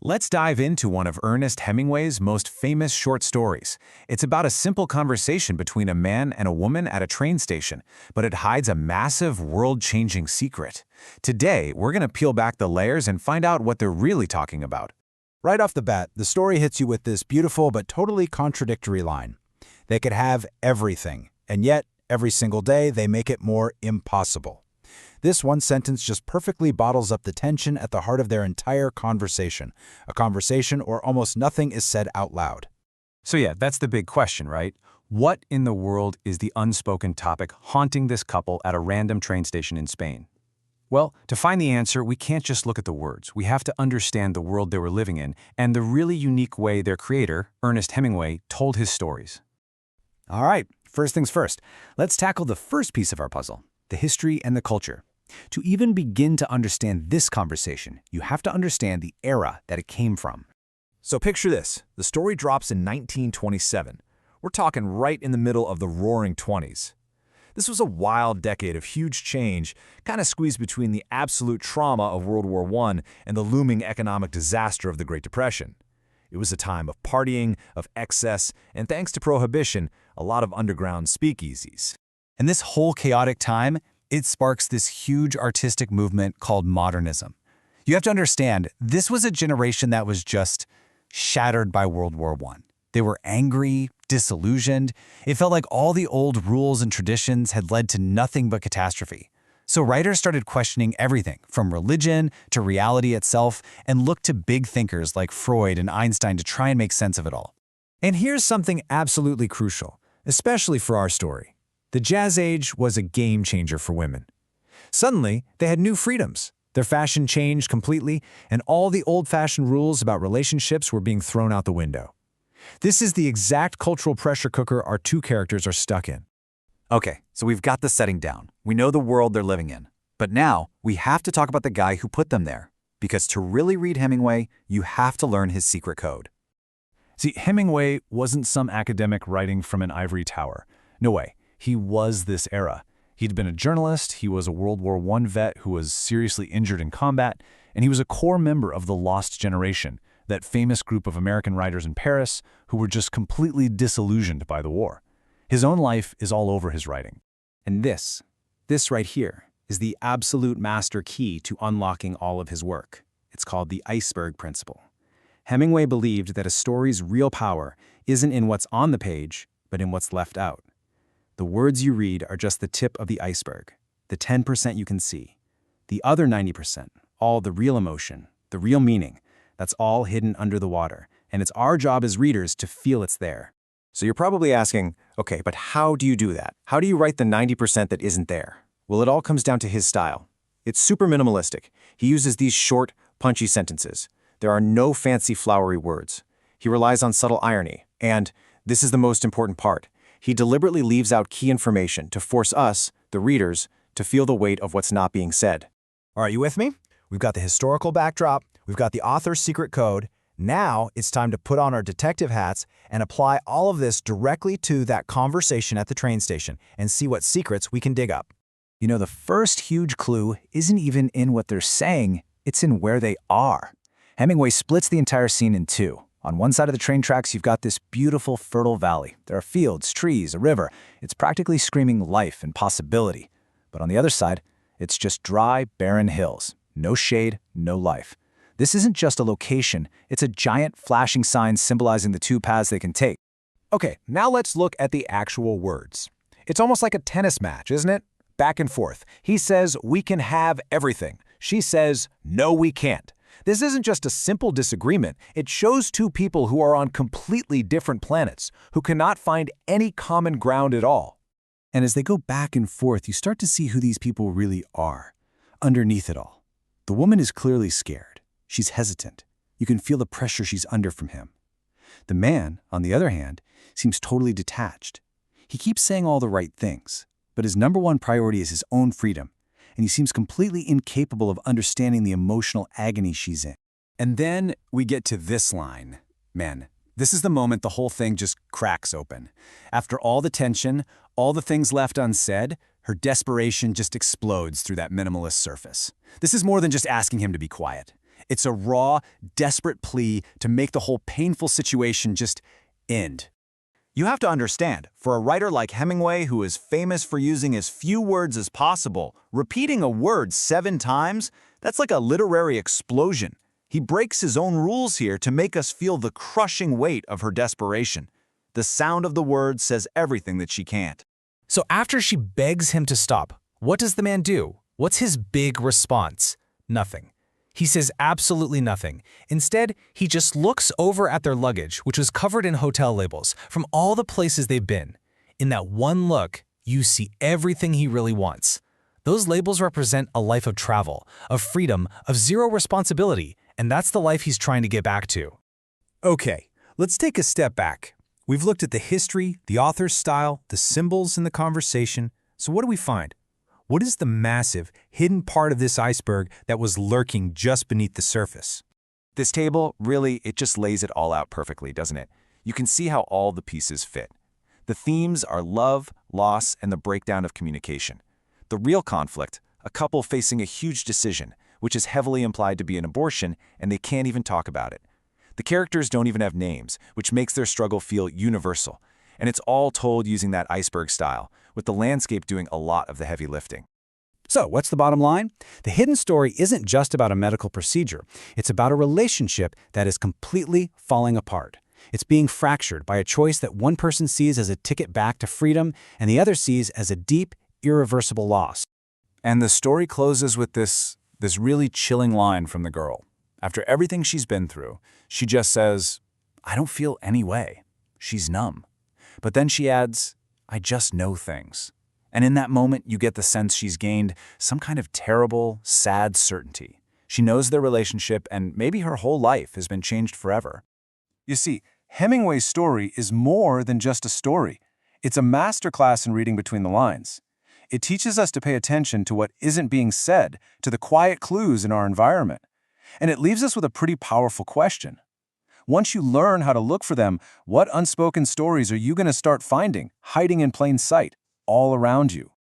Let's dive into one of Ernest Hemingway's most famous short stories. It's about a simple conversation between a man and a woman at a train station, but it hides a massive, world-changing secret. Today, we're going to peel back the layers and find out what they're really talking about. Right off the bat, the story hits you with this beautiful but totally contradictory line. They could have everything, and yet, every single day, they make it more impossible. This one sentence just perfectly bottles up the tension at the heart of their entire conversation, a conversation where almost nothing is said out loud. So yeah, that's the big question, right? What in the world is the unspoken topic haunting this couple at a random train station in Spain? Well, to find the answer, we can't just look at the words. We have to understand the world they were living in and the really unique way their creator, Ernest Hemingway, told his stories. All right, first things first. Let's tackle the first piece of our puzzle, the history and the culture. To even begin to understand this conversation, you have to understand the era that it came from. So picture this. The story drops in 1927. We're talking right in the middle of the Roaring '20s. This was a wild decade of huge change, kind of squeezed between the absolute trauma of World War I and the looming economic disaster of the Great Depression. It was a time of partying, of excess, and thanks to Prohibition, a lot of underground speakeasies. And this whole chaotic time, it sparks this huge artistic movement called modernism. You have to understand, this was a generation that was just shattered by World War I. They were angry, disillusioned. It felt like all the old rules and traditions had led to nothing but catastrophe. So writers started questioning everything, from religion to reality itself, and looked to big thinkers like Freud and Einstein to try and make sense of it all. And here's something absolutely crucial, especially for our story. The Jazz Age was a game changer for women. Suddenly, they had new freedoms. Their fashion changed completely, and all the old-fashioned rules about relationships were being thrown out the window. This is the exact cultural pressure cooker our two characters are stuck in. Okay, so we've got the setting down. We know the world they're living in. But now, we have to talk about the guy who put them there. Because to really read Hemingway, you have to learn his secret code. See, Hemingway wasn't some academic writing from an ivory tower. No way. He was this era. He'd been a journalist, he was a World War I vet who was seriously injured in combat, and he was a core member of the Lost Generation, that famous group of American writers in Paris who were just completely disillusioned by the war. His own life is all over his writing. And this right here, is the absolute master key to unlocking all of his work. It's called the iceberg principle. Hemingway believed that a story's real power isn't in what's on the page, but in what's left out. The words you read are just the tip of the iceberg, the 10% you can see. The other 90%, all the real emotion, the real meaning, that's all hidden under the water, and it's our job as readers to feel it's there. So you're probably asking, okay, but how do you do that? How do you write the 90% that isn't there? Well, it all comes down to his style. It's super minimalistic. He uses these short, punchy sentences. There are no fancy, flowery words. He relies on subtle irony, and this is the most important part. He deliberately leaves out key information to force us, the readers, to feel the weight of what's not being said. Are you with me? We've got the historical backdrop, we've got the author's secret code. Now it's time to put on our detective hats and apply all of this directly to that conversation at the train station and see what secrets we can dig up. You know, the first huge clue isn't even in what they're saying, it's in where they are. Hemingway splits the entire scene in two. On one side of the train tracks, you've got this beautiful, fertile valley. There are fields, trees, a river. It's practically screaming life and possibility. But on the other side, it's just dry, barren hills. No shade, no life. This isn't just a location, it's a giant flashing sign symbolizing the two paths they can take. Okay, now let's look at the actual words. It's almost like a tennis match, isn't it? Back and forth. He says, we can have everything. She says, no, we can't. This isn't just a simple disagreement. It shows two people who are on completely different planets, who cannot find any common ground at all. And as they go back and forth, you start to see who these people really are, underneath it all. The woman is clearly scared. She's hesitant. You can feel the pressure she's under from him. The man, on the other hand, seems totally detached. He keeps saying all the right things, but his number one priority is his own freedom, and he seems completely incapable of understanding the emotional agony she's in. And then we get to this line. Man, this is the moment the whole thing just cracks open. After all the tension, all the things left unsaid, her desperation just explodes through that minimalist surface. This is more than just asking him to be quiet. It's a raw, desperate plea to make the whole painful situation just end. You have to understand, for a writer like Hemingway, who is famous for using as few words as possible, repeating a word 7 times, that's like a literary explosion. He breaks his own rules here to make us feel the crushing weight of her desperation. The sound of the word says everything that she can't. So after she begs him to stop, what does the man do? What's his big response? Nothing. He says absolutely nothing. Instead, he just looks over at their luggage, which was covered in hotel labels from all the places they've been. In that one look, you see everything he really wants. Those labels represent a life of travel, of freedom, of zero responsibility, and that's the life he's trying to get back to. Okay, let's take a step back. We've looked at the history, the author's style, the symbols in the conversation. So what do we find? What is the massive, hidden part of this iceberg that was lurking just beneath the surface? This table, really, it just lays it all out perfectly, doesn't it? You can see how all the pieces fit. The themes are love, loss, and the breakdown of communication. The real conflict, a couple facing a huge decision, which is heavily implied to be an abortion, and they can't even talk about it. The characters don't even have names, which makes their struggle feel universal. And it's all told using that iceberg style, with the landscape doing a lot of the heavy lifting. So, what's the bottom line? The hidden story isn't just about a medical procedure. It's about a relationship that is completely falling apart. It's being fractured by a choice that one person sees as a ticket back to freedom and the other sees as a deep, irreversible loss. And the story closes with this really chilling line from the girl. After everything she's been through, she just says, "I don't feel any way." She's numb. But then she adds, "I just know things." And in that moment, you get the sense she's gained some kind of terrible, sad certainty. She knows their relationship, and maybe her whole life has been changed forever. You see, Hemingway's story is more than just a story. It's a masterclass in reading between the lines. It teaches us to pay attention to what isn't being said, to the quiet clues in our environment. And it leaves us with a pretty powerful question. Once you learn how to look for them, what unspoken stories are you going to start finding, hiding in plain sight, all around you?